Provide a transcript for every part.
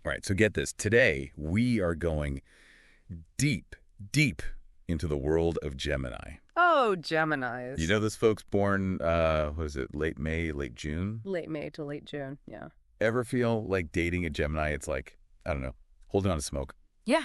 All right, so get this. Today, we are going deep, deep into the world of Gemini. Oh, Geminis. You know those folks born, what is it, late May, late June? Late May to late June, yeah. Ever feel like dating a Gemini, it's like, I don't know, holding on to smoke? Yeah.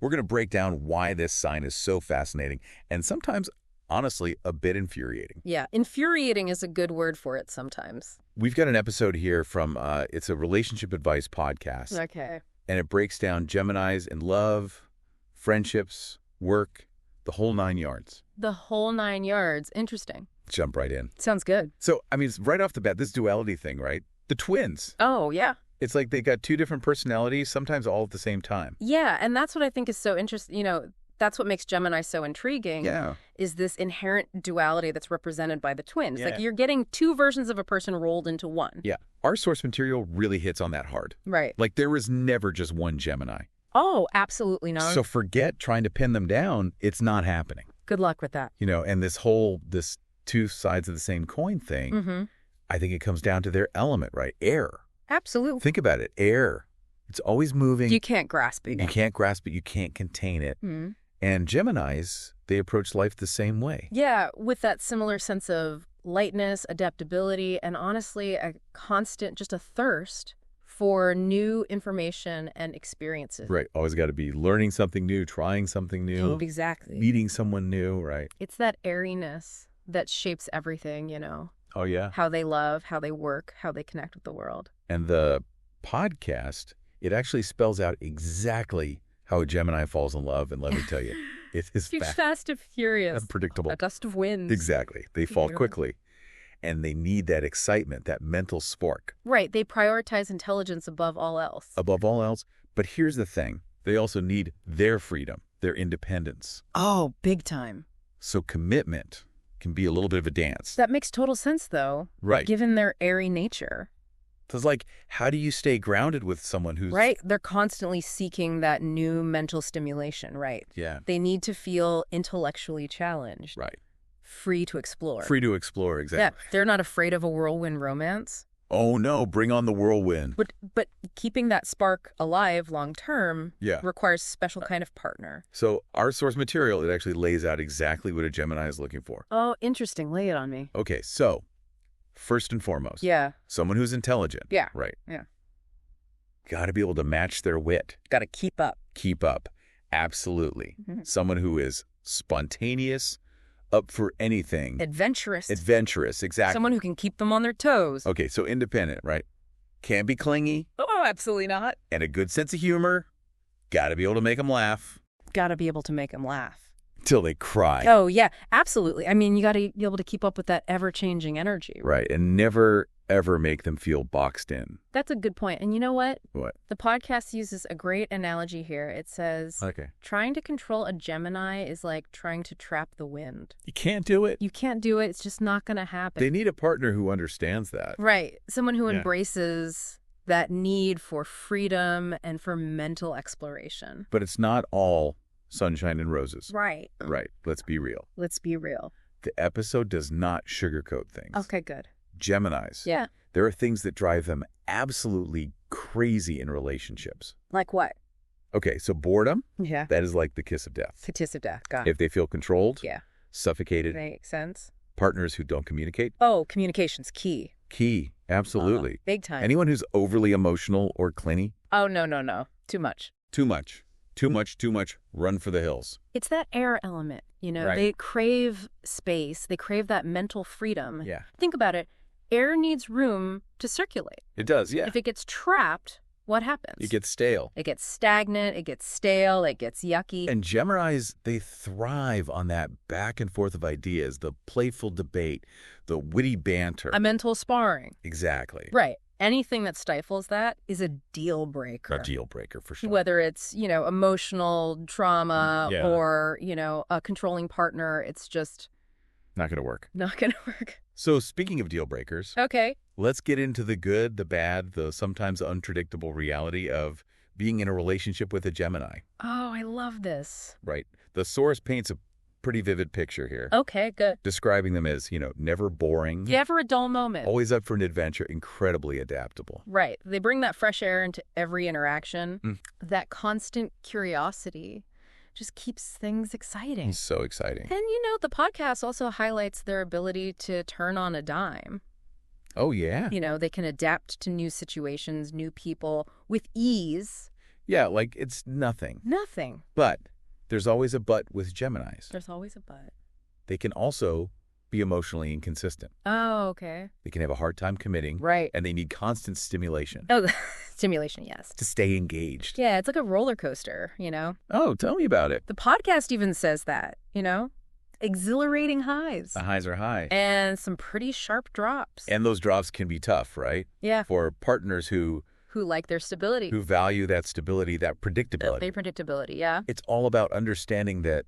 We're going to break down why this sign is so fascinating and sometimes, honestly, a bit infuriating. Yeah, infuriating is a good word for it sometimes. We've got an episode here from, it's a relationship advice podcast. Okay. And it breaks down Geminis in love, friendships, work, the whole 9 yards. The whole 9 yards. Interesting. Jump right in. Sounds good. So, I mean, it's right off the bat, this duality thing, right? The twins. Oh, yeah. It's like they got two different personalities, sometimes all at the same time. Yeah, and that's what I think is so interesting. You know, that's what makes Gemini so intriguing. Yeah. Is this inherent duality that's represented by the twins. Yeah. Like you're getting two versions of a person rolled into one. Yeah. Our source material really hits on that hard. Right. Like there was never just one Gemini. Oh, absolutely not. So forget trying to pin them down. It's not happening. Good luck with that. You know, and this two sides of the same coin thing, Mm-hmm. I think it comes down to their element, right? Air. Absolutely. Think about it. Air. It's always moving. You can't grasp it. You can't grasp it. You can't contain it. Mm-hmm. And Geminis, they approach life the same way. Yeah, with that similar sense of lightness, adaptability, and honestly, a constant, just a thirst for new information and experiences. Right. Always got to be learning something new, trying something new. Exactly. Meeting someone new, right? It's that airiness that shapes everything, you know. Oh, yeah. How they love, how they work, how they connect with the world. And the podcast, it actually spells out exactly how a Gemini falls in love. And let me tell you, it is Fast and furious. unpredictable. A gust of wind. Exactly. They fall Yeah. quickly. And they need that excitement, that mental spark. Right. They prioritize intelligence above all else. Above all else. But here's the thing. They also need their freedom, their independence. Oh, big time. So commitment can be a little bit of a dance. That makes total sense, though. Right. Given their airy nature. Because, like, how do you stay grounded with someone who's... Right. They're constantly seeking that new mental stimulation, right? Yeah. They need to feel intellectually challenged. Right. Free to explore. Free to explore, exactly. Yeah. They're not afraid of a whirlwind romance. Oh, no, bring on the whirlwind. But keeping that spark alive long term Yeah. requires a special kind of partner. So our source material, it actually lays out exactly what a Gemini is looking for. Oh, interesting. Lay it on me. Okay, so first and foremost, Yeah. someone who's intelligent. Yeah. Right. Yeah. Got to be able to match their wit. Got to keep up. Keep up. Absolutely. Mhm. Someone who is spontaneous, up for anything. Adventurous. Adventurous, exactly. Someone who can keep them on their toes. Okay, so independent, right? Can't be clingy, Oh, absolutely not. and a good sense of humor. Got to be able to make them laugh Got to be able to make them laugh. till they cry. Oh, yeah, absolutely. I mean, you got to be able to keep up with that ever-changing energy. Right, and never, ever make them feel boxed in. That's a good point. And you know what? What? The podcast uses a great analogy here. It says, Okay. trying to control a Gemini is like trying to trap the wind. You can't do it. You can't do it. It's just not going to happen. They need a partner who understands that. Right. Someone who Yeah. embraces that need for freedom and for mental exploration. But it's not all sunshine and roses. Right. Right. Let's be real. Let's be real. The episode does not sugarcoat things. Okay, good. Geminis. Yeah. There are things that drive them absolutely crazy in relationships. Like what? Okay, so boredom, Yeah. that is like the kiss of death. The kiss of death. Got it. If they feel controlled, Yeah. suffocated, Makes sense. partners who don't communicate, Oh, communication's key. key, absolutely. Big time. Anyone who's overly emotional or clingy, Oh, no. Too much. too much. Too much, run for the hills. It's that air element, you know. Right. They crave space. They crave that mental freedom. Yeah. Think about it. Air needs room to circulate. It does, yeah. If it gets trapped, what happens? It gets stale. It gets stagnant, it gets stale, it gets yucky. And Geminis, they thrive on that back and forth of ideas, the playful debate, the witty banter. A mental sparring. Exactly. Right. Anything that stifles that is a deal breaker. A deal breaker for sure. Whether it's, you know, emotional trauma Yeah. or, you know, a controlling partner, it's just Not going to work. not going to work. So speaking of deal breakers, Okay. let's get into the good, the bad, the sometimes unpredictable reality of being in a relationship with a Gemini, Oh, I love this. right? The source paints a pretty vivid picture here. Okay, good. Describing them as, never boring. Never a dull moment. Always up for an adventure, incredibly adaptable. Right. They bring that fresh air into every interaction. That constant curiosity just keeps things exciting. So exciting. And, the podcast also highlights their ability to turn on a dime. Oh, yeah. They can adapt to new situations, new people with ease. Yeah, like it's nothing. Nothing. But there's always a but with Geminis. There's always a but. They can also be emotionally inconsistent. Oh, okay. They can have a hard time committing. Right. And they need constant stimulation. Oh, stimulation, yes. To stay engaged. Yeah, it's like a roller coaster, Oh, tell me about it. The podcast even says that, exhilarating highs. The highs are high. And some pretty sharp drops. And those drops can be tough, right? Yeah. For partners who like their stability. Who value that stability, that predictability. Their predictability, yeah. It's all about understanding that,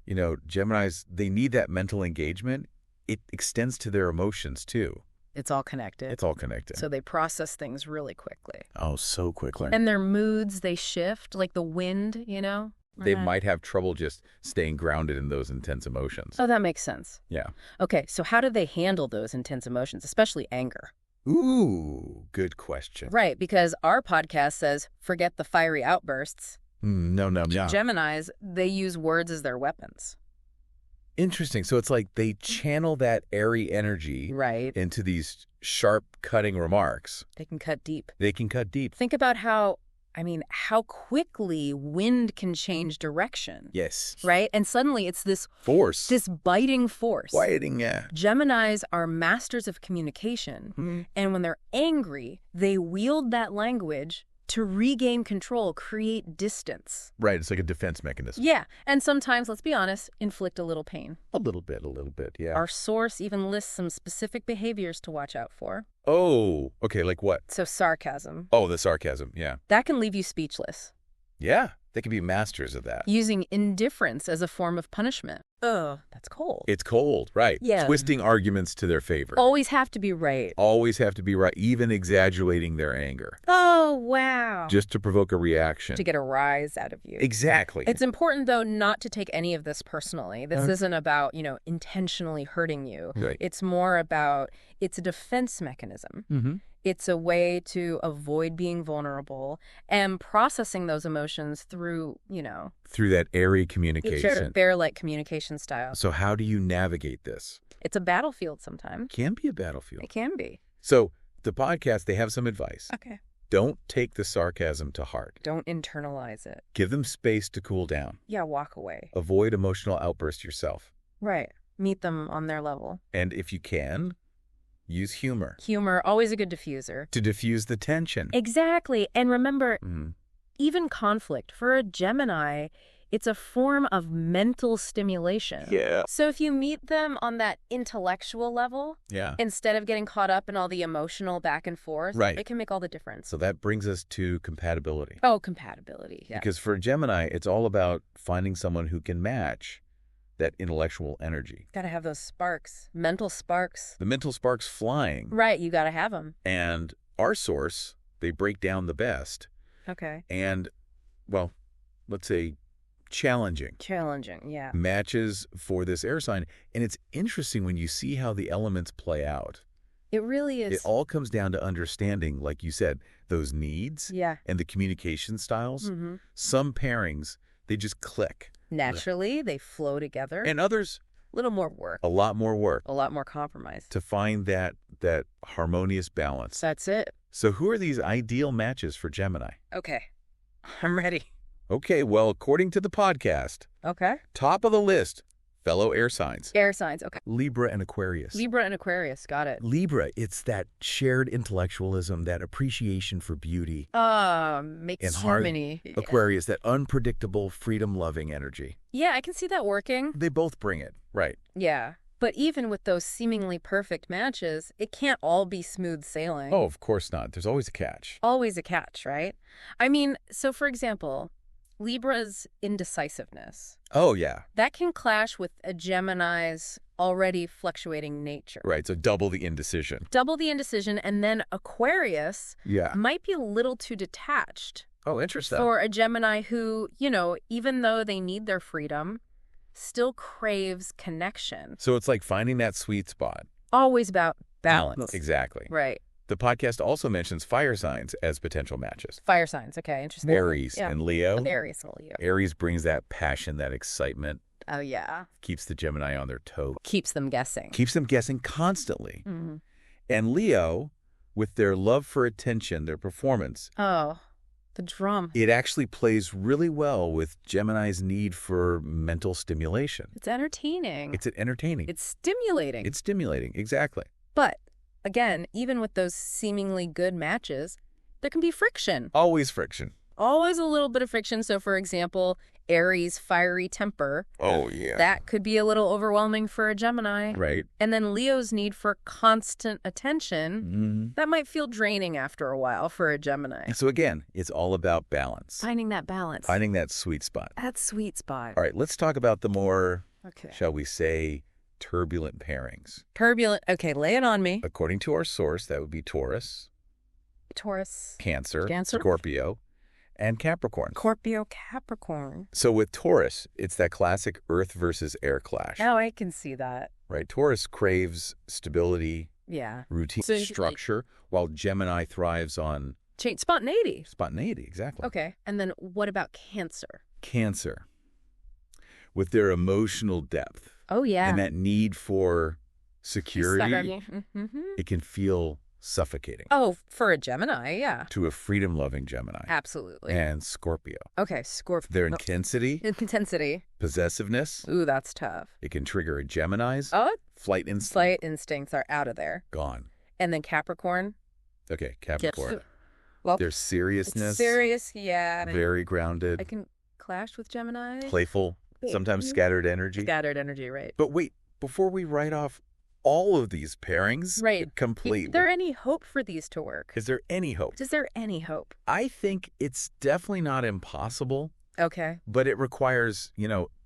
Geminis, they need that mental engagement. It extends to their emotions, too. It's all connected. It's all connected. So they process things really quickly. Oh, so quickly. And their moods, they shift, like the wind, They might have trouble just staying grounded in those intense emotions. Oh, that makes sense. Yeah. Okay, so how do they handle those intense emotions, especially anger? Ooh, good question. Right, because our podcast says, forget the fiery outbursts. No, yeah. Geminis, they use words as their weapons. Interesting. So it's like they channel that airy energy into these sharp cutting remarks. They can cut deep. Think about how quickly wind can change direction. Yes. Right? And suddenly it's this force. This biting force. Quieting, yeah. Geminis are masters of communication. Mm-hmm. And when they're angry, they wield that language to regain control, create distance. Right. It's like a defense mechanism. Yeah. And sometimes, let's be honest, inflict a little pain. A little bit, yeah. Our source even lists some specific behaviors to watch out for. Oh, okay. Like what? So sarcasm. Oh, the sarcasm. Yeah. That can leave you speechless. Yeah. They can be masters of that. Using indifference as a form of punishment. Ugh, that's cold. It's cold, right. Yeah. Twisting arguments to their favor. Always have to be right. Even exaggerating their anger. Oh, wow. Just to provoke a reaction. To get a rise out of you. Exactly. It's important, though, not to take any of this personally. This isn't about, intentionally hurting you. Right. It's more about, it's a defense mechanism. Mm-hmm. It's a way to avoid being vulnerable and processing those emotions through, through that airy communication. Bear-like communication style. So how do you navigate this? It's a battlefield sometimes. Can be a battlefield. It can be. So the podcast, they have some advice. Okay. Don't take the sarcasm to heart. Don't internalize it. Give them space to cool down. Yeah, walk away. Avoid emotional outbursts yourself. Right. Meet them on their level. And if you can, use humor. Humor, always a good diffuser. To diffuse the tension. Exactly. And remember, even conflict, for a Gemini, it's a form of mental stimulation. Yeah. So if you meet them on that intellectual level, instead of getting caught up in all the emotional back and forth, it can make all the difference. So that brings us to compatibility. Oh, compatibility. Yeah. Because for a Gemini, it's all about finding someone who can match that intellectual energy. Got to have those sparks, mental sparks. The mental sparks flying. Right, you got to have them. And our source, they break down the best. Okay. And, well, let's say challenging. Challenging, yeah. Matches for this air sign. And it's interesting when you see how the elements play out. It really is. It all comes down to understanding, like you said, those needs and the communication styles. Mm-hmm. Some pairings, they just click. Naturally, they flow together. And others, a little more work. A lot more work. A lot more compromise. To find that harmonious balance. That's it. So who are these ideal matches for Gemini? Okay. I'm ready. Okay, well, according to the podcast, top of the list, fellow air signs. Air signs, okay. Libra and Aquarius. Libra and Aquarius, got it. Libra, it's that shared intellectualism, that appreciation for beauty. Makes so many. Aquarius, that unpredictable, freedom-loving energy. Yeah, I can see that working. They both bring it, right. Yeah. But even with those seemingly perfect matches, it can't all be smooth sailing. Oh, of course not. There's always a catch. Always a catch, right? I mean, so for example, Libra's indecisiveness. Oh, yeah. That can clash with a Gemini's already fluctuating nature. Right, so double the indecision. Double the indecision, and then Aquarius might be a little too detached. Oh, interesting. For a Gemini who, even though they need their freedom, still craves connection. So it's like finding that sweet spot. Always about balance. Exactly. Right. The podcast also mentions fire signs as potential matches. Fire signs. Okay, interesting. Aries and Leo. Aries and Leo. Aries brings that passion, that excitement. Oh, yeah. Keeps the Gemini on their toe. Keeps them guessing. Keeps them guessing constantly. Mm-hmm. And Leo, with their love for attention, their performance. Oh, the drum. It actually plays really well with Gemini's need for mental stimulation. It's entertaining. It's entertaining. It's stimulating. It's stimulating, exactly. But, again, even with those seemingly good matches, there can be friction. Always friction. Always a little bit of friction. So, for example, Aries' fiery temper. Oh, yeah. That could be a little overwhelming for a Gemini. Right. And then Leo's need for constant attention. Mm-hmm. That might feel draining after a while for a Gemini. So again, it's all about balance. Finding that balance. Finding that sweet spot. That sweet spot. All right, let's talk about the more, Okay. shall we say, turbulent pairings. Turbulent. Okay, lay it on me. According to our source, that would be Taurus, Taurus. Cancer, Cancer. Scorpio, and Capricorn. Scorpio, Capricorn. So with Taurus, it's that classic earth versus air clash, Oh, I can see that. right? Taurus craves stability, Yeah. routine, So, structure, while Gemini thrives on Change spontaneity. spontaneity, exactly. Okay. And then what about Cancer? Cancer, with their emotional depth Oh, yeah. and that need for security, Mm-hmm. it can feel suffocating Oh, for a Gemini, yeah. to a freedom-loving Gemini. Absolutely. And Scorpio. Okay, Scorpio. Their intensity, Intensity. possessiveness, Ooh, that's tough. it can trigger a Gemini's Oh, flight instinct. slight instincts are out of there. Gone. And then Capricorn. Okay, Capricorn. Well, Their it's seriousness, serious, yeah. very grounded, I can clash with Gemini. playful, sometimes scattered energy. Scattered energy, right. But wait, before we write off all of these pairings Right. completely, Is there any hope for these to work? is there any hope? Is there any hope? I think it's definitely not impossible, Okay. but it requires,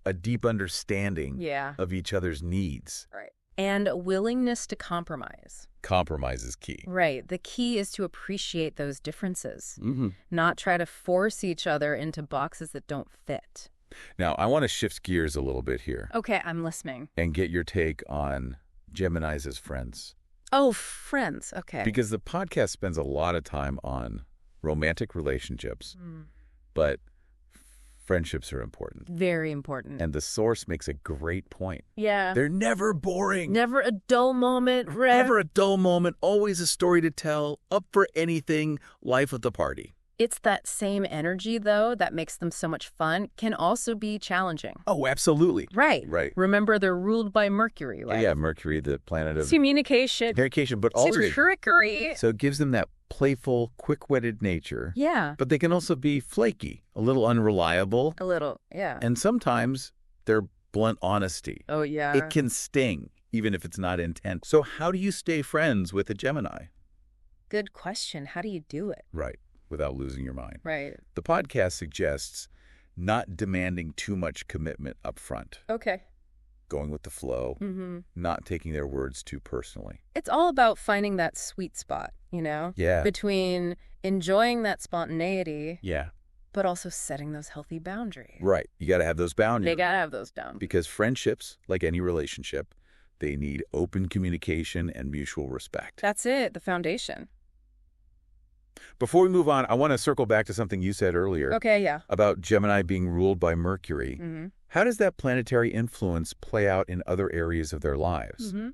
a deep understanding Yeah. of each other's needs. Right. And a willingness to compromise. Compromise is key. Right. The key is to appreciate those differences, Mm-hmm. not try to force each other into boxes that don't fit. Now, I want to shift gears a little bit here Okay, I'm listening. and get your take on Geminis as friends. Oh, friends. Okay. Because the podcast spends a lot of time on romantic relationships, but friendships are important. Very important. And the source makes a great point. Yeah. They're never boring. Never a dull moment. Never a dull moment. Always a story to tell. Up for anything. Life of the party. It's that same energy, though, that makes them so much fun, can also be challenging. Oh, absolutely. Right. Right. Remember, they're ruled by Mercury, right? Yeah, Mercury, the planet of Communication. communication, but also Trickery. so it gives them that playful, quick-witted nature. Yeah. But they can also be flaky, a little unreliable, A little. Yeah. and sometimes their blunt honesty. Oh, yeah. It can sting, even if it's not intent. So how do you stay friends with a Gemini? Good question. How do you do it? Right, without losing your mind. Right. The podcast suggests not demanding too much commitment up front, Okay. going with the flow, Mm-hmm. not taking their words too personally. It's all about finding that sweet spot, Yeah. between enjoying that spontaneity, Yeah. but also setting those healthy boundaries. Right. You got to have those boundaries. They got to have those down. Because friendships, like any relationship, they need open communication and mutual respect. That's it, the foundation. Before we move on, I want to circle back to something you said earlier Okay, yeah. about Gemini being ruled by Mercury. Mm-hmm. How does that planetary influence play out in other areas of their lives? Mm-hmm.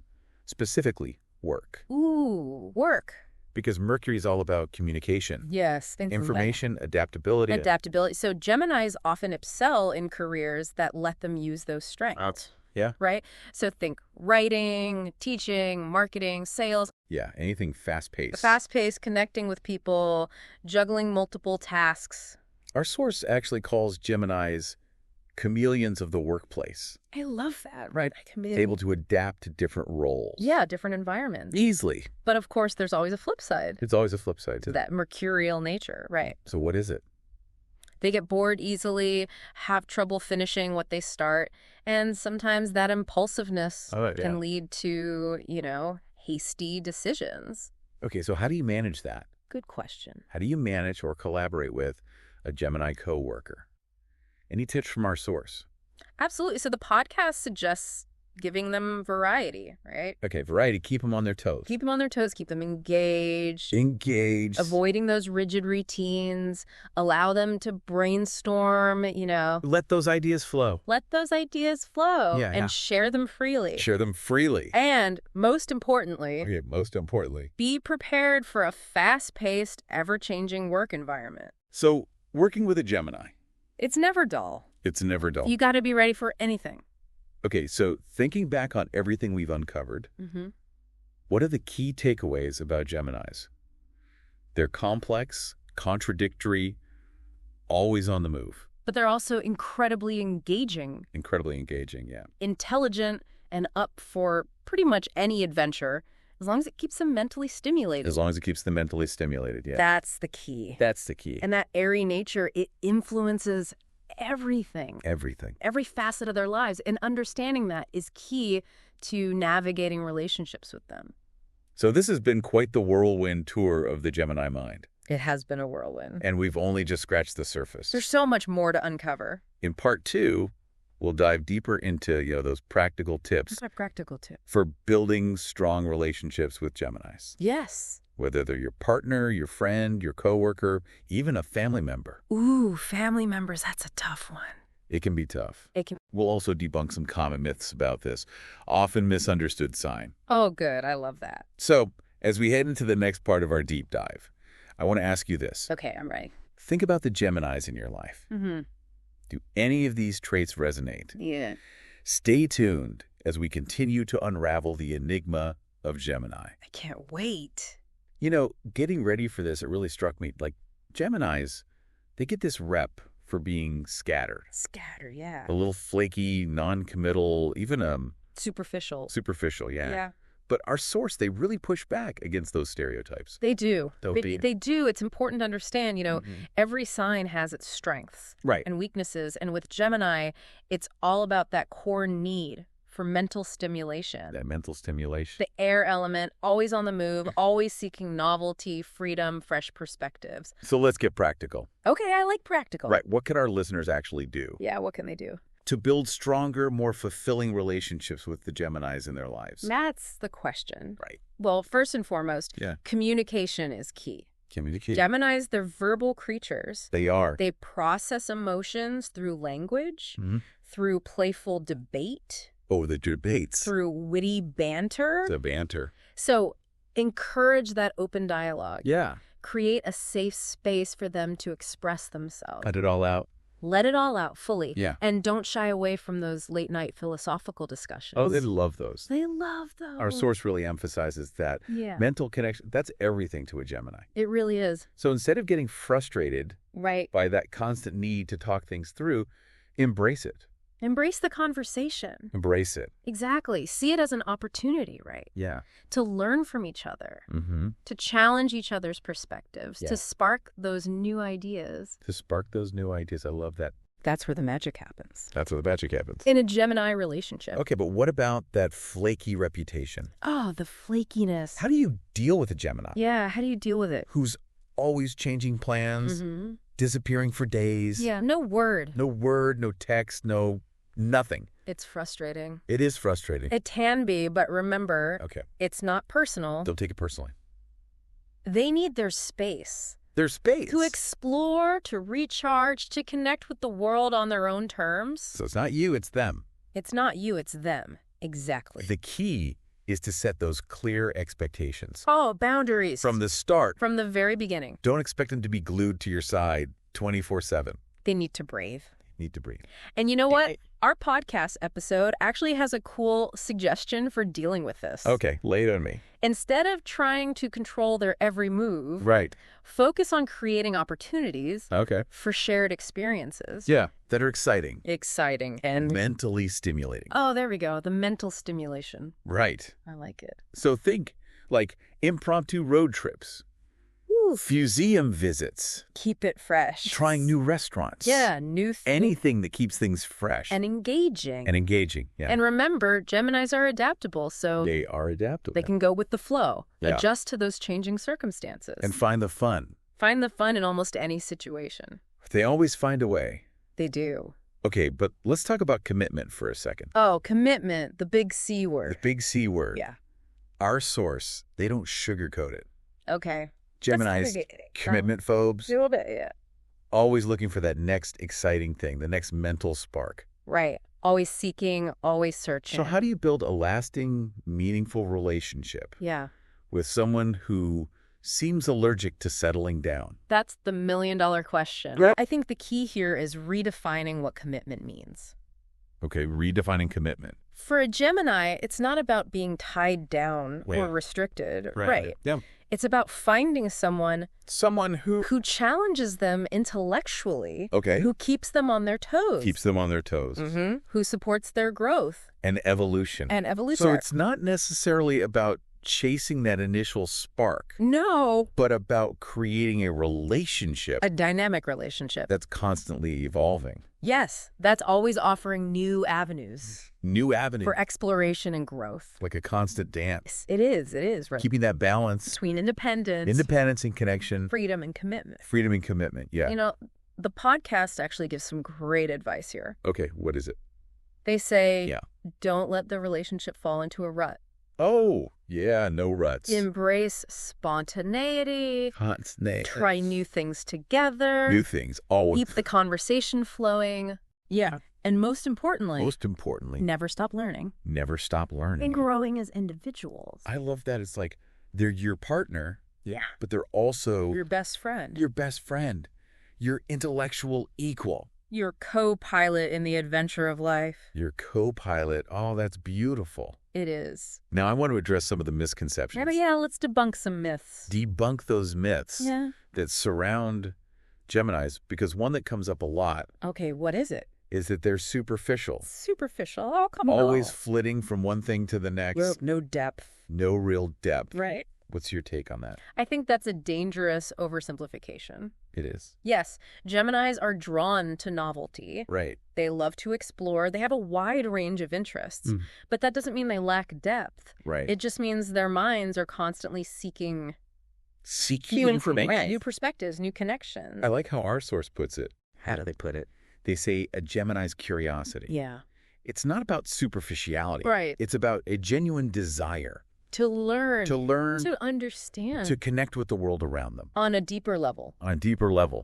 Specifically, work. Ooh, work. Because Mercury is all about communication, Yes. information, adaptability. Adaptability. So Geminis often excel in careers that let them use those strengths. Yeah. Right? So think writing, teaching, marketing, sales, Yeah, anything fast-paced. fast-paced, connecting with people, juggling multiple tasks. Our source actually calls Geminis chameleons of the workplace, I love that. Right. able to adapt to different roles. Yeah, different environments. Easily. But of course, there's always a flip side. It's always a flip side to that. That mercurial nature, right? So what is it? They get bored easily, have trouble finishing what they start, and sometimes that impulsiveness can lead to, hasty decisions. Okay, so how do you manage that? Good question. How do you manage or collaborate with a Gemini coworker? Any tips from our source? Absolutely. So the podcast suggests giving them variety, right? Okay, variety. Keep them on their toes. Keep them on their toes. Keep them engaged. Engaged. Avoiding those rigid routines. Allow them to brainstorm, Let those ideas flow. Let those ideas flow and share them freely. Share them freely. And most importantly, be prepared for a fast-paced, ever-changing work environment. So, working with a Gemini. It's never dull. It's never dull. You got to be ready for anything. Okay, so thinking back on everything we've uncovered, what are the key takeaways about Geminis? They're complex, contradictory, always on the move. But they're also incredibly engaging. Incredibly engaging, yeah. Intelligent and up for pretty much any adventure, as long as it keeps them mentally stimulated. As long as it keeps them mentally stimulated, yeah. That's the key. That's the key. And that airy nature, it influences everything. Everything. Every facet of their lives. And understanding that is key to navigating relationships with them. So this has been quite the whirlwind tour of the Gemini mind. It has been a whirlwind. And we've only just scratched the surface. There's so much more to uncover. In part 2, we'll dive deeper into, those practical tips. What's my practical tip? For building strong relationships with Geminis. Yes. Whether they're your partner, your friend, your coworker, even a family member. Ooh, family members, that's a tough one. It can be tough. It can. We'll also debunk some common myths about this, often misunderstood sign. Oh, good. I love that. So, as we head into the next part of our deep dive, I want to ask you this. Okay, I'm ready. Think about the Geminis in your life. Do any of these traits resonate? Yeah. Stay tuned as we continue to unravel the enigma of Gemini. I can't wait. Getting ready for this, it really struck me. Like, Geminis, they get this rep for being scattered. Scattered, yeah. A little flaky, non-committal, even superficial. Superficial, yeah. Yeah. But our source, they really push back against those stereotypes. They do. They do. It's important to understand, every sign has its strengths and weaknesses. And with Gemini, it's all about that core need for mental stimulation. That mental stimulation. The air element, always on the move, always seeking novelty, freedom, fresh perspectives. So let's get practical. Okay, I like practical. Right. What can our listeners actually do? Yeah, what can they do? To build stronger, more fulfilling relationships with the Geminis in their lives? That's the question. Right. Well, first and foremost, communication is key. Communicate. Geminis, they're verbal creatures. They are. They process emotions through language, through playful debate. Oh, the debates. Through witty banter. The banter. So encourage that open dialogue. Yeah. Create a safe space for them to express themselves. Let it all out. Let it all out fully. Yeah. And don't shy away from those late-night philosophical discussions. Oh, they love those. They love those. Our source really emphasizes that. Yeah. Mental connection, that's everything to a Gemini. It really is. So instead of getting frustrated by that constant need to talk things through, embrace it. Embrace the conversation. Embrace it. Exactly. See it as an opportunity, right? Yeah. To learn from each other. To challenge each other's perspectives. To spark those new ideas. I love that. That's where the magic happens. That's where the magic happens. In a Gemini relationship. Okay, but what about that flaky reputation? Oh, the flakiness. How do you deal with a Gemini? Yeah, how do you deal with it? Who's always changing plans, disappearing for days. Yeah, no word. No word, no text, nothing. It's frustrating. It is frustrating. It can be, but remember, it's not personal. Don't take it personally. They need their space. Their space. To explore, to recharge, to connect with the world on their own terms. So it's not you, it's them. It's not you, it's them. Exactly. The key is to set those clear expectations. Oh, boundaries. From the start. From the very beginning. Don't expect them to be glued to your side 24/7. They need to breathe. Breathe. And you know what? Our podcast episode actually has a cool suggestion for dealing with this. Okay, lay it on me. Instead of trying to control their every move, focus on creating opportunities for shared experiences. Yeah, that are exciting. And mentally stimulating. Oh, there we go. The mental stimulation. Right. I like it. So think like impromptu road trips. Museum visits. Keep it fresh. Trying new restaurants. Yeah, new things. Anything that keeps things fresh. And engaging. Yeah. And remember, Geminis are adaptable, so... They are adaptable. They can go with the flow. Yeah. Adjust to those changing circumstances. And find the fun. Find the fun in almost any situation. They always find a way. They do. Okay, but let's talk about commitment for a second. Oh, commitment, the big C word. The big C word. Yeah. Our source, they don't sugarcoat it. Okay. Gemini's commitment phobes, A little bit, yeah. always looking for that next exciting thing, the next mental spark. Right. Always seeking, always searching. So how do you build a lasting, meaningful relationship with someone who seems allergic to settling down? That's the million-dollar question. Yep. I think the key here is redefining what commitment means. Okay, redefining commitment. For a Gemini, it's not about being tied down or restricted. Right. Yeah. It's about finding someone who challenges them intellectually. Okay. Who keeps them on their toes. Keeps them on their toes. Mm-hmm. Who supports their growth. And evolution. So it's not necessarily about chasing that initial spark. No. But about creating a relationship. A dynamic relationship. That's constantly evolving. Yes. That's always offering new avenues. New avenues. For exploration and growth. Like a constant dance. It is. Right. Keeping that balance. Between independence. And connection. Freedom and commitment. Freedom and commitment, yeah. You know, the podcast actually gives some great advice here. Okay, what is it? They say, don't let the relationship fall into a rut. Oh, yeah, no ruts. Embrace spontaneity. Try new things together. New things, always. Keep the conversation flowing. Yeah. And most importantly, never stop learning. Never stop learning. And growing as individuals. I love that. It's like they're your partner. Yeah. But they're also your best friend. Your intellectual equal. Your co-pilot in the adventure of life. Your co-pilot. Oh, that's beautiful. It is. Now, I want to address some of the misconceptions. Yeah, let's debunk some myths. Debunk those myths that surround Geminis, because one that comes up a lot. Okay, what is it? Is that they're superficial. Superficial? Oh, come on. Always flitting from one thing to the next. No depth. No real depth. Right. What's your take on that? I think that's a dangerous oversimplification. It is. Yes, Geminis are drawn to novelty. Right. They love to explore. They have a wide range of interests. But that doesn't mean they lack depth. Right. It just means their minds are constantly seeking information. New perspectives, new connections. I like how our source puts it. How do they put it? They say a Gemini's curiosity. Yeah. It's not about superficiality. Right. It's about a genuine desire. To learn. To understand. To connect with the world around them. On a deeper level.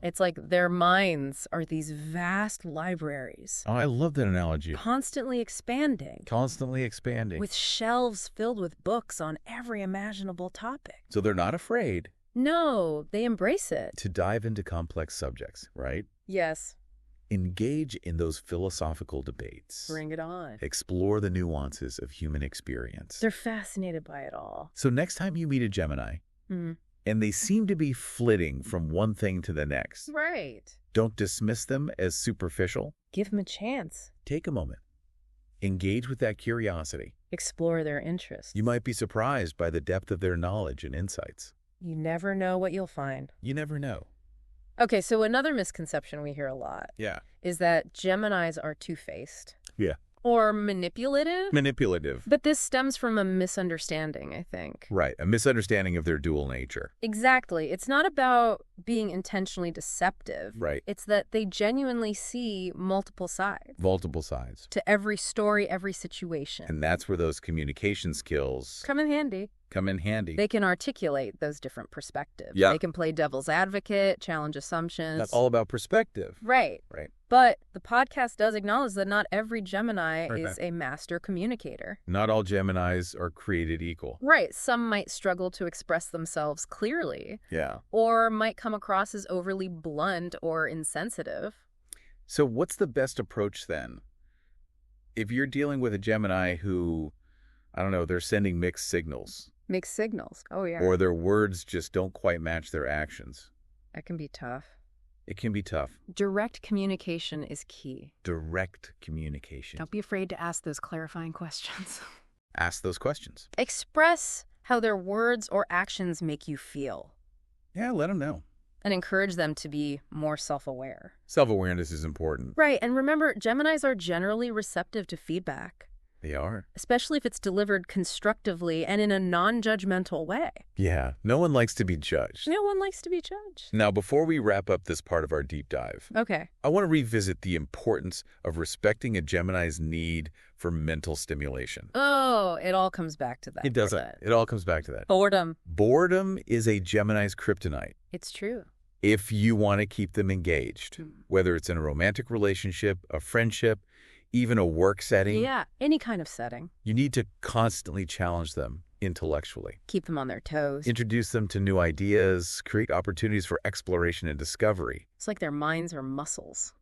It's like their minds are these vast libraries. Oh, I love that analogy. Constantly expanding. With shelves filled with books on every imaginable topic. So they're not afraid. No, they embrace it. To dive into complex subjects, right? Yes. Engage in those philosophical debates. Bring it on. Explore the nuances of human experience. They're fascinated by it all. So next time you meet a Gemini, and they seem to be flitting from one thing to the next. Right. Don't dismiss them as superficial. Give them a chance. Take a moment. Engage with that curiosity. Explore their interests. You might be surprised by the depth of their knowledge and insights. You never know what you'll find. You never know. Okay, so another misconception we hear a lot is that Geminis are two-faced. Yeah. Or manipulative. Manipulative. But this stems from a misunderstanding, I think. Right, a misunderstanding of their dual nature. Exactly. It's not about being intentionally deceptive. Right. It's that they genuinely see multiple sides. Multiple sides. To every story, every situation. And that's where those communication skills come in handy. They can articulate those different perspectives. Yeah. They can play devil's advocate, challenge assumptions. That's all about perspective. Right. But the podcast does acknowledge that not every Gemini is a master communicator. Not all Geminis are created equal. Right. Some might struggle to express themselves clearly. Yeah. Or might come across as overly blunt or insensitive. So what's the best approach then? If you're dealing with a Gemini who, I don't know, they're sending mixed signals. Mixed signals. Oh, yeah. Or their words just don't quite match their actions. That can be tough. It can be tough. Direct communication is key. Direct communication. Don't be afraid to ask those clarifying questions. Ask those questions. Express how their words or actions make you feel. Yeah, let them know. And encourage them to be more self-aware. Self-awareness is important. Right, and remember, Geminis are generally receptive to feedback. They are. Especially if it's delivered constructively and in a non-judgmental way. Yeah, no one likes to be judged. No one likes to be judged. Now, before we wrap up this part of our deep dive, okay, I want to revisit the importance of respecting a Gemini's need for mental stimulation. Oh, it all comes back to that. It doesn't. It all comes back to that. Boredom. Boredom is a Gemini's kryptonite. It's true. If you want to keep them engaged, whether it's in a romantic relationship, a friendship, even a work setting. Yeah, any kind of setting. You need to constantly challenge them intellectually. Keep them on their toes. Introduce them to new ideas, create opportunities for exploration and discovery. It's like their minds are muscles.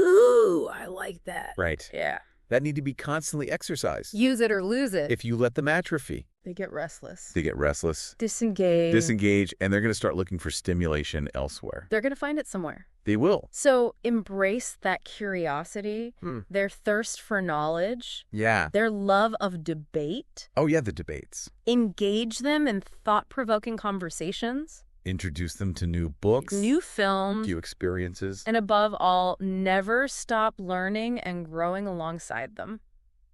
Ooh, I like that. Right. Yeah. That need to be constantly exercised. Use it or lose it. If you let them atrophy. They get restless. They get restless. Disengage. And they're going to start looking for stimulation elsewhere. They're going to find it somewhere. They will. So embrace that curiosity, their thirst for knowledge, their love of debate. Oh, yeah, the debates. Engage them in thought-provoking conversations. Introduce them to new books. New films. New experiences. And above all, never stop learning and growing alongside them.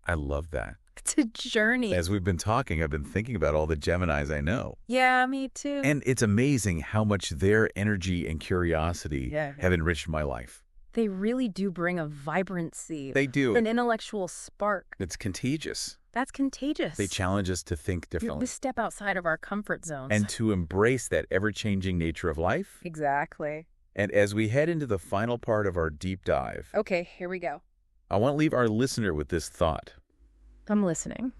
I love that. It's a journey. As we've been talking, I've been thinking about all the Geminis I know. Yeah, me too. And it's amazing how much their energy and curiosity have enriched my life. They really do bring a vibrancy. They do. An intellectual spark. It's contagious. That's contagious. They challenge us to think differently. We step outside of our comfort zones. And to embrace that ever-changing nature of life. Exactly. And as we head into the final part of our deep dive. Okay, here we go. I want to leave our listener with this thought. I'm listening.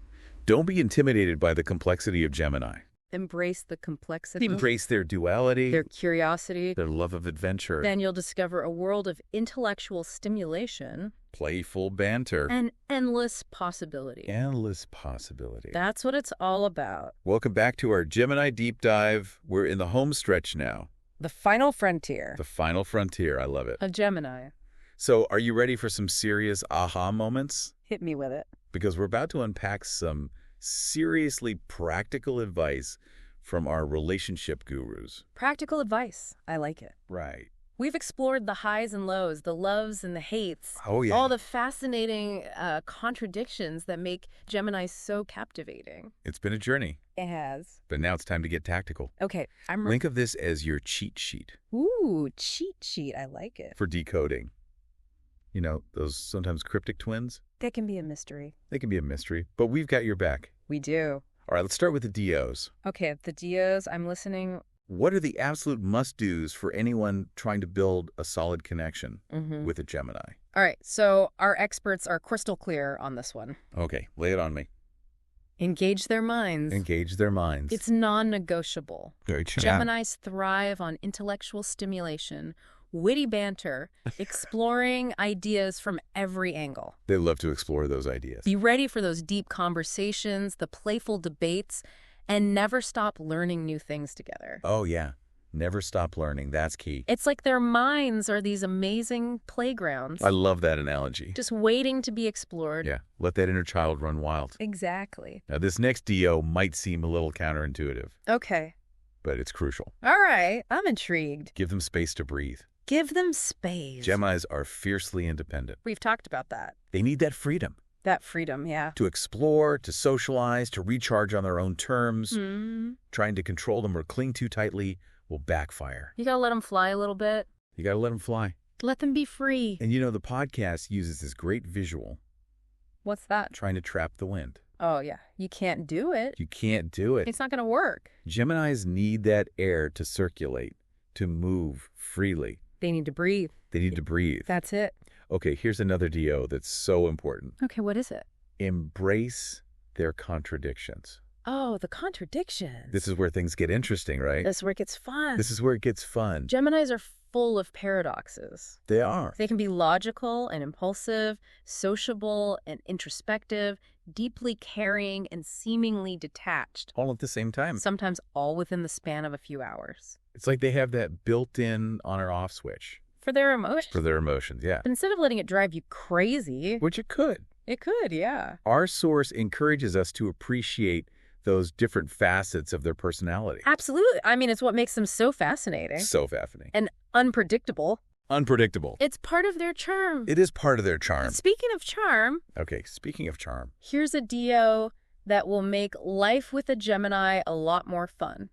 Don't be intimidated by the complexity of Gemini. Embrace the complexity. Embrace their duality. Their curiosity. Their love of adventure. Then you'll discover a world of intellectual stimulation. Playful banter. And endless possibility. Endless possibility. That's what it's all about. Welcome back to our Gemini Deep Dive. We're in the home stretch now. The final frontier. The final frontier. I love it. Of Gemini. So are you ready for some serious aha moments? Hit me with it. Because we're about to unpack some seriously practical advice from our relationship gurus. Practical advice. I like it. Right. We've explored the highs and lows, the loves and the hates. Oh, yeah. All the fascinating contradictions that make Gemini so captivating. It's been a journey. It has. But now it's time to get tactical. Okay. Think of this as your cheat sheet. Ooh, cheat sheet. I like it. For decoding. You know, those sometimes cryptic twins? They can be a mystery. They can be a mystery, but we've got your back. We do. All right, let's start with the DOs. Okay, the DOs, I'm listening. What are the absolute must-dos for anyone trying to build a solid connection with a Gemini? All right, so our experts are crystal clear on this one. Okay, lay it on me. Engage their minds. Engage their minds. It's non-negotiable. Very true. Geminis thrive on intellectual stimulation, witty banter, exploring ideas from every angle. They love to explore those ideas. Be ready for those deep conversations, the playful debates, and never stop learning new things together. Oh, yeah. Never stop learning. That's key. It's like their minds are these amazing playgrounds. I love that analogy. Just waiting to be explored. Yeah. Let that inner child run wild. Exactly. Now, this next DO might seem a little counterintuitive. Okay. But it's crucial. All right. I'm intrigued. Give them space to breathe. Give them space. Geminis are fiercely independent. We've talked about that. They need that freedom. That freedom, yeah. To explore, to socialize, to recharge on their own terms. Trying to control them or cling too tightly will backfire. You gotta let them fly a little bit. You gotta let them fly. Let them be free. And you know, the podcast uses this great visual. What's that? Trying to trap the wind. Oh, yeah. You can't do it. You can't do it. It's not gonna work. Geminis need that air to circulate, to move freely. They need to breathe. They need to breathe. That's it. Okay, here's another DO that's so important. Okay, what is it? Embrace their contradictions. Oh, the contradictions. This is where things get interesting, right? This is where it gets fun. This is where it gets fun. Geminis are full of paradoxes. They are. They can be logical and impulsive, sociable and introspective, deeply caring and seemingly detached. All at the same time. Sometimes all within the span of a few hours. It's like they have that built-in on or off switch. For their emotions. For their emotions, yeah. But instead of letting it drive you crazy. Which it could. It could, yeah. Our source encourages us to appreciate those different facets of their personality. Absolutely. I mean, it's what makes them so fascinating. So fascinating. And unpredictable. Unpredictable. It's part of their charm. It is part of their charm. Speaking of charm. Okay, speaking of charm. Here's a DO that will make life with a Gemini a lot more fun.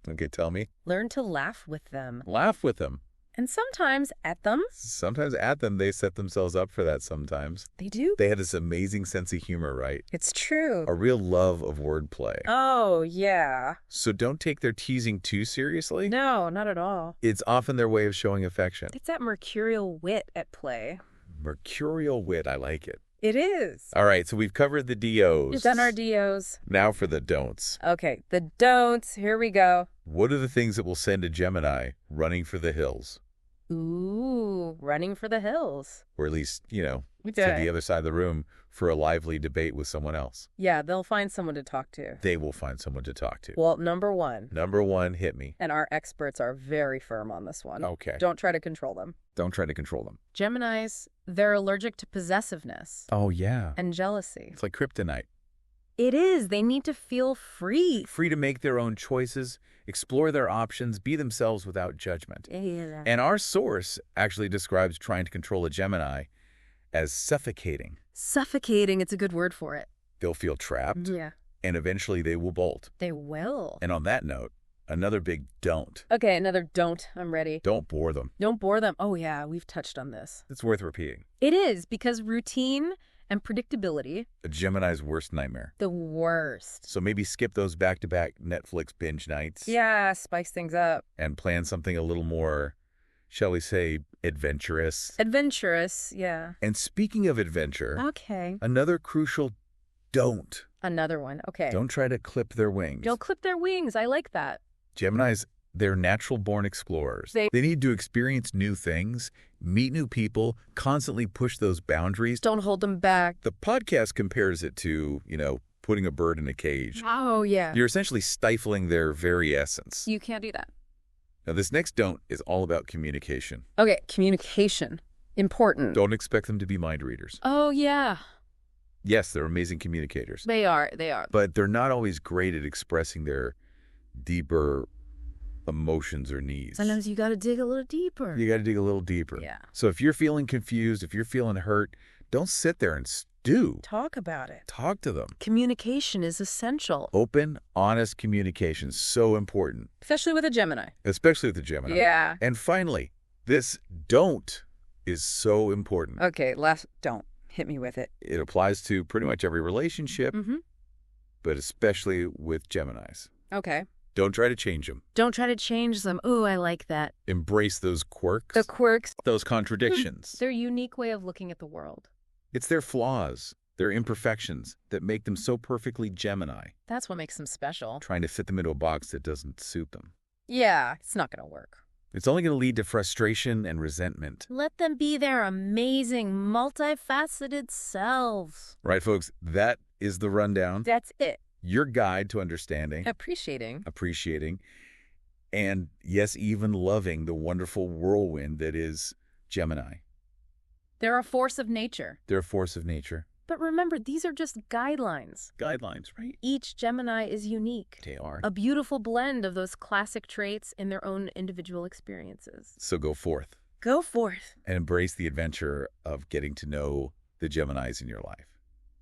Okay, tell me. Learn to laugh with them. Laugh with them. And sometimes at them. Sometimes at them, they set themselves up for that sometimes. They do. They have this amazing sense of humor, right? It's true. A real love of wordplay. Oh, yeah. So don't take their teasing too seriously. No, not at all. It's often their way of showing affection. It's that mercurial wit at play. Mercurial wit, I like it. It is. All right, so we've covered the DOs. We've done our DOs. Now for the don'ts. Okay, the don'ts. Here we go. What are the things that will send a Gemini running for the hills? Ooh, running for the hills. Or at least, to We did the it. other side of the room for a lively debate with someone else. Yeah, they'll find someone to talk to. They will find someone to talk to. Well, number one. Number one, hit me. And our experts are very firm on this one. Okay. Don't try to control them. Don't try to control them. Geminis, they're allergic to possessiveness Oh, yeah. and jealousy. It's like kryptonite. It is. They need to feel free. Free to make their own choices, explore their options, be themselves without judgment. Yeah. And our source actually describes trying to control a Gemini as suffocating. Suffocating, it's a good word for it. They'll feel trapped, Yeah. and eventually they will bolt. They will. And on that note, another big don't. Okay, another don't. I'm ready. Don't bore them. Don't bore them. Oh, yeah, we've touched on this. It's worth repeating. It is, because routine and predictability, A Gemini's worst nightmare. the worst. So maybe skip those back-to-back Netflix binge nights. Yeah, spice things up. And plan something a little more, shall we say, adventurous. Adventurous, yeah. And speaking of adventure, Okay. another crucial don't. Another one. Okay. Don't try to clip their wings. Don't clip their wings. I like that. Geminis, they're natural-born explorers. They need to experience new things, meet new people, constantly push those boundaries. Don't hold them back. The podcast compares it to, putting a bird in a cage. Oh, yeah. You're essentially stifling their very essence. You can't do that. Now, this next don't is all about communication. Okay, communication. Important. Don't expect them to be mind readers. Oh, yeah. Yes, they're amazing communicators. They are. They are. But they're not always great at expressing their deeper emotions or needs. Sometimes you got to dig a little deeper. You got to dig a little deeper. Yeah. So if you're feeling confused, if you're feeling hurt, don't sit there and stew. Talk about it. Talk to them. Communication is essential. Open, honest communication, so important. Especially with a Gemini. Especially with the Gemini. Yeah. And finally, this don't is so important. Okay, last don't. Hit me with it. It applies to pretty much every relationship, Mm-hmm. but especially with Geminis. Okay. Don't try to change them. Don't try to change them. Ooh, I like that. Embrace those quirks, The quirks. those contradictions. Their unique way of looking at the world. It's their flaws, their imperfections that make them so perfectly Gemini, That's what makes them special. trying to fit them into a box that doesn't suit them. Yeah, it's not going to work. It's only going to lead to frustration and resentment. Let them be their amazing, multifaceted selves. Right, folks? That is the rundown. That's it. Your guide to understanding, Appreciating, and yes, even loving the wonderful whirlwind that is Gemini. They're a force of nature. They're a force of nature. But remember, these are just guidelines. Guidelines, right? Each Gemini is unique. They are. A beautiful blend of those classic traits in their own individual experiences. So go forth Go forth. and embrace the adventure of getting to know the Geminis in your life.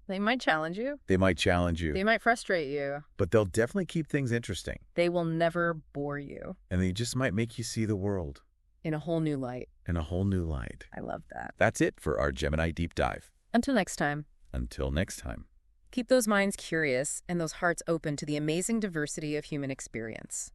They might challenge you. They might challenge you, They might frustrate you. but they'll definitely keep things interesting. They will never bore you. And they just might make you see the world In a whole new light. in a whole new light. I love that. That's it for our Gemini Deep Dive. Until next time, Until next time. keep those minds curious and those hearts open to the amazing diversity of human experience.